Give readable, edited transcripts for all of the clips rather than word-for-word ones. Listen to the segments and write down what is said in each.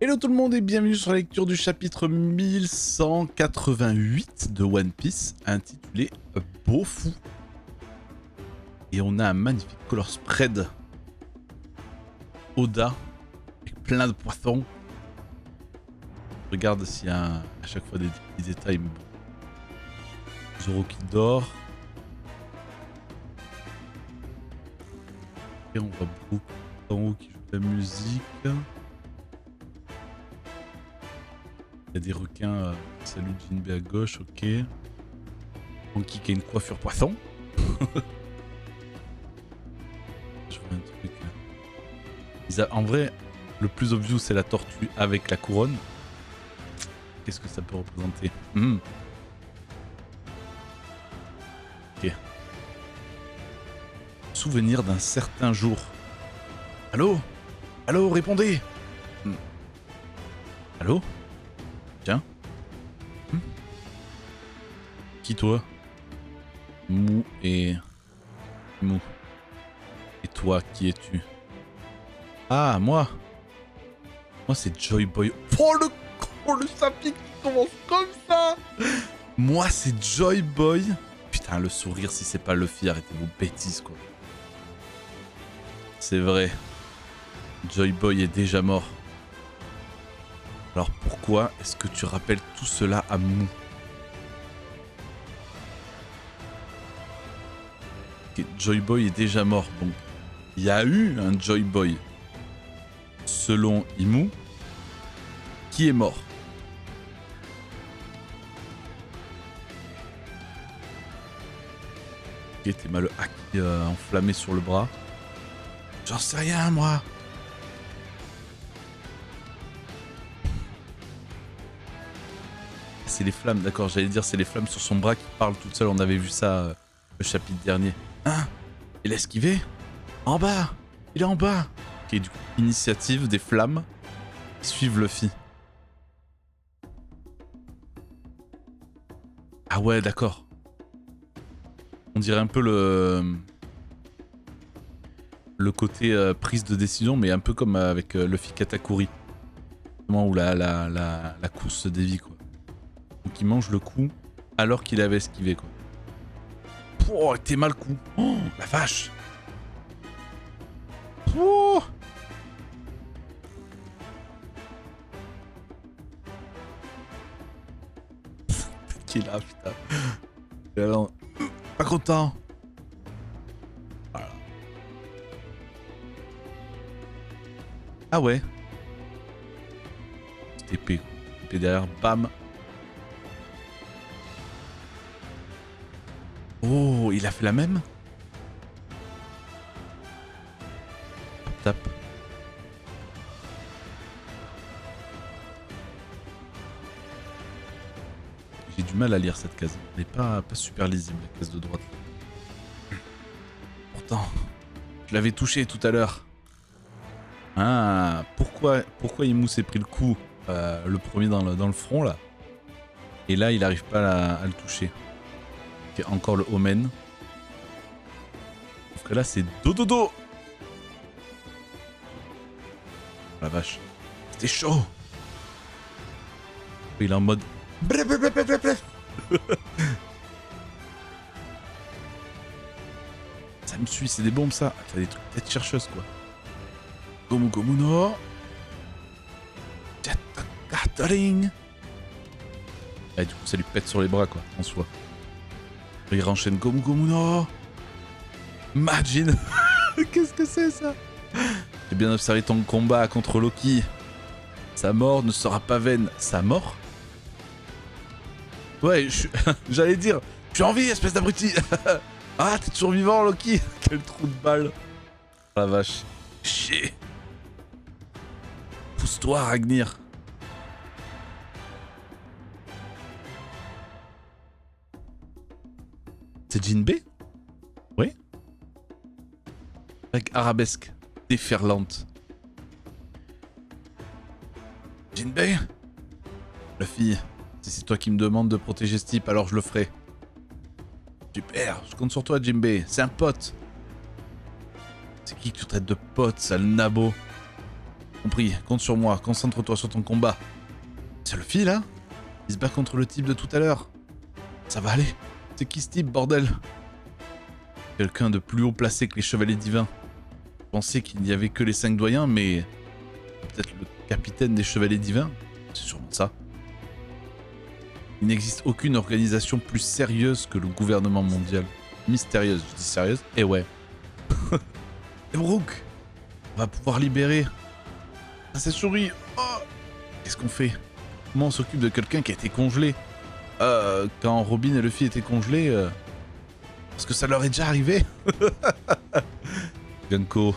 Hello tout le monde et bienvenue sur la lecture du chapitre 1188 de One Piece intitulé Bofu. Et on a un magnifique color spread Oda avec plein de poissons. Regarde s'il y a à chaque fois des petits détails. Zoro qui dort. Et on voit beaucoup en haut qui joue de la musique. Il y a des requins qui saluent Jinbei à gauche, ok. Monkey qui a une coiffure poisson. Je vois un truc là. En vrai, le plus obvious c'est la tortue avec la couronne. Qu'est-ce que ça peut représenter? Ok. Souvenir d'un certain jour. Allô? Allô, répondez! Allô? Tiens. Qui toi? Mou et... Mou. Et toi, qui es-tu? Ah, moi? Moi, c'est Joy Boy. Oh, le sapin qui commence comme ça! Moi, c'est Joy Boy. Putain, le sourire, si c'est pas Luffy, arrêtez vos bêtises, quoi. C'est vrai. Joy Boy est déjà mort. Alors pourquoi est-ce que tu rappelles tout cela à Mou? Okay, Joy Boy est déjà mort, donc il y a eu un Joy Boy selon Imu qui est mort. Ok, t'es mal acquis enflammé sur le bras. J'en sais rien, moi. C'est les flammes, d'accord, j'allais dire c'est les flammes sur son bras qui parlent toutes seules, on avait vu ça le chapitre dernier. Hein? Il a esquivé? En bas! Il est en bas! Ok, du coup, initiative des flammes qui suivent Luffy. Ah ouais, d'accord. On dirait un peu le côté prise de décision, mais un peu comme avec Luffy Katakuri. Où la course se dévie, quoi. Donc il mange le coup alors qu'il avait esquivé, quoi. Oh, t'es mal coup. Oh, la vache. Oh. Qui est là, putain. Et alors, pas content. Voilà. Ah ouais. Petite épée, quoi. Épée derrière, bam. Oh, il a fait la même? Tape. J'ai du mal à lire cette case. Elle n'est pas super lisible, la case de droite. Pourtant, je l'avais touché tout à l'heure. Ah, pourquoi Imu s'est pris le coup, le premier dans le front, là. Et là, il n'arrive pas à le toucher. Okay, encore le Omen. Sauf que là, c'est Dododo. La vache. C'était chaud. Il est en mode... Bref, bref, bref, bref, bref. Ça me suit, c'est des bombes, ça. T'as des trucs tête chercheuse, quoi. Gomu Gomu no. Jet Gathering. Et du coup, ça lui pète sur les bras, quoi, en soi. Il renchaîne Gomu Gomu no. Imagine. Qu'est-ce que c'est, ça? J'ai bien observé ton combat contre Loki. Sa mort ne sera pas vaine. Sa mort? Ouais, j'allais dire, je suis en vie, espèce d'abruti. Ah, t'es toujours vivant, Loki. Quel trou de balle. Oh, la vache. Chier. Pousse-toi, Ragnir. C'est Jinbei? Oui. Avec arabesque déferlante. Jinbei? Luffy, si c'est toi qui me demandes de protéger ce type, alors je le ferai. Super, je compte sur toi, Jinbei. C'est un pote. C'est qui que tu traites de pote, sale nabo? Compris, compte sur moi, concentre-toi sur ton combat. C'est le fil, là? Il se bat contre le type de tout à l'heure. Ça va aller. C'est qui ce type, bordel? Quelqu'un de plus haut placé que les chevaliers divins. Je pensais qu'il n'y avait que les 5 doyens, mais... peut-être le capitaine des chevaliers divins? C'est sûrement ça. Il n'existe aucune organisation plus sérieuse que le gouvernement mondial. Mystérieuse, je dis sérieuse? Eh ouais. Et Brooke, on va pouvoir libérer Princesse Shuri. Oh, qu'est-ce qu'on fait? Comment on s'occupe de quelqu'un qui a été congelé? Quand Robin et Luffy étaient congelés, parce que ça leur est déjà arrivé. Gunko,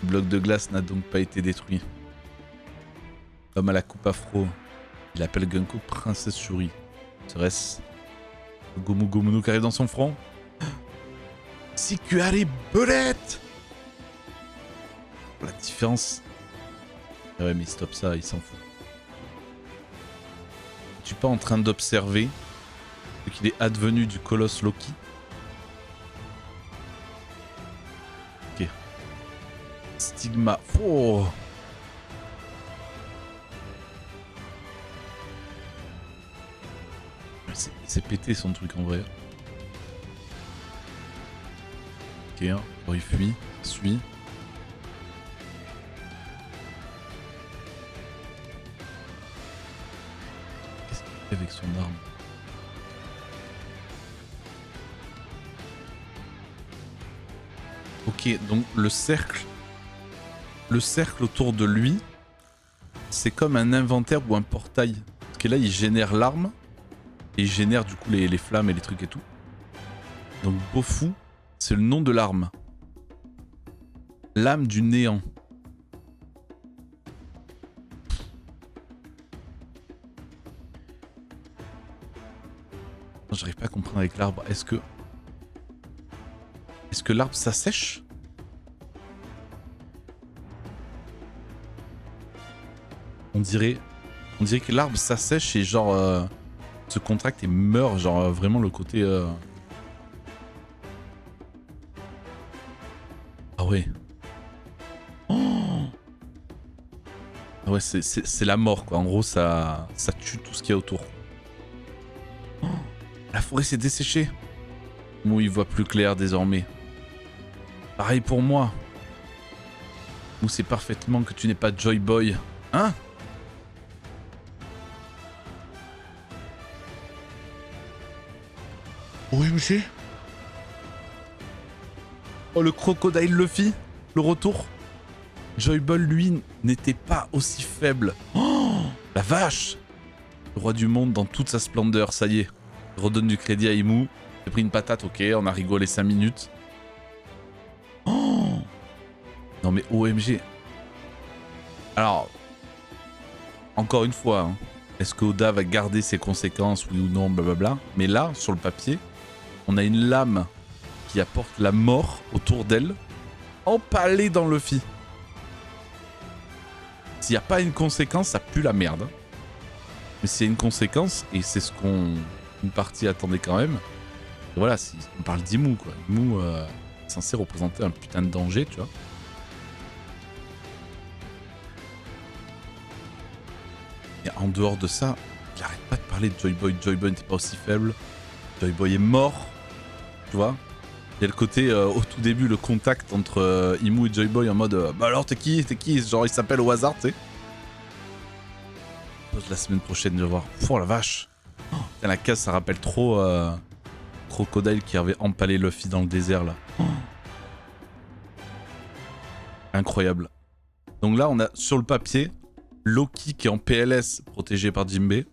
le bloc de glace n'a donc pas été détruit. L'homme à la coupe afro, il appelle Gunko Princesse Shuri. Serait-ce le Gomu Gomu no qui arrive dans son front? Sikuari Belette! La différence... Ah ouais mais stop ça, il s'en fout. Tu es pas en train d'observer ce qu'il est advenu du colosse Loki? Ok. Stigma. Oh. C'est pété son truc en vrai. Ok, hein. Oh, il fuit, il suit. Qu'est-ce qu'il fait avec son arme? Ok, donc le cercle autour de lui, c'est comme un inventaire ou un portail. Parce que là, il génère l'arme. Et il génère du coup les flammes et les trucs et tout. Donc Bofu, c'est le nom de l'arme. L'âme du néant. J'arrive pas à comprendre avec l'arbre. Est-ce que l'arbre s'assèche? On dirait que l'arbre s'assèche et genre se contracte et meurt, genre vraiment le côté Ah ouais. Oh, ah ouais, c'est la mort quoi. En gros ça tue tout ce qu'il y a autour. Oh, la forêt s'est desséchée. Mou il voit plus clair désormais. Pareil pour moi. Mou sait parfaitement que tu n'es pas Joy Boy. Hein? OMG. Oh le crocodile Luffy, le retour. Joy Boy lui n'était pas aussi faible. Oh la vache. Le roi du monde dans toute sa splendeur, ça y est. Il redonne du crédit à Imu. J'ai pris une patate, ok, on a rigolé 5 minutes. Oh non mais OMG. Alors, encore une fois, hein, est-ce que Oda va garder ses conséquences, oui ou non, blablabla. Mais là, sur le papier, on a une lame qui apporte la mort autour d'elle, empalée dans Luffy. S'il n'y a pas une conséquence, ça pue la merde. Mais s'il y a une conséquence, et c'est ce qu'une partie attendait quand même, et voilà, on parle d'Imu, quoi. Imu est censé représenter un putain de danger, tu vois. Et en dehors de ça, il arrête pas de parler de Joy Boy. Joy Boy n'était pas aussi faible. Joy Boy est mort. Tu vois? Il y a le côté, au tout début, le contact entre Imu et Joy Boy en mode bah alors t'es qui? Genre il s'appelle au hasard, tu sais. La semaine prochaine, je vais voir. Oh la vache! Oh, la case, ça rappelle trop Crocodile qui avait empalé Luffy dans le désert là. Oh. Incroyable. Donc là, on a sur le papier Loki qui est en PLS protégé par Jinbei.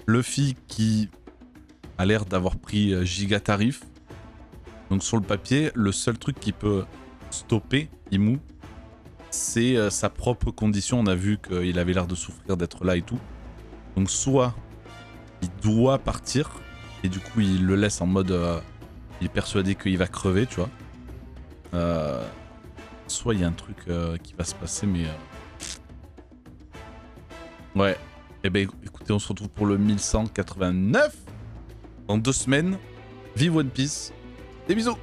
Luffy qui a l'air d'avoir pris giga tarif. Donc sur le papier, le seul truc qui peut stopper Imu, c'est sa propre condition. On a vu qu'il avait l'air de souffrir d'être là et tout. Donc soit il doit partir et du coup il le laisse en mode il est persuadé qu'il va crever, tu vois. Soit il y a un truc qui va se passer, mais ouais. Et ben écoutez, on se retrouve pour le 1189 dans 2 semaines. Vive One Piece. Des bisous.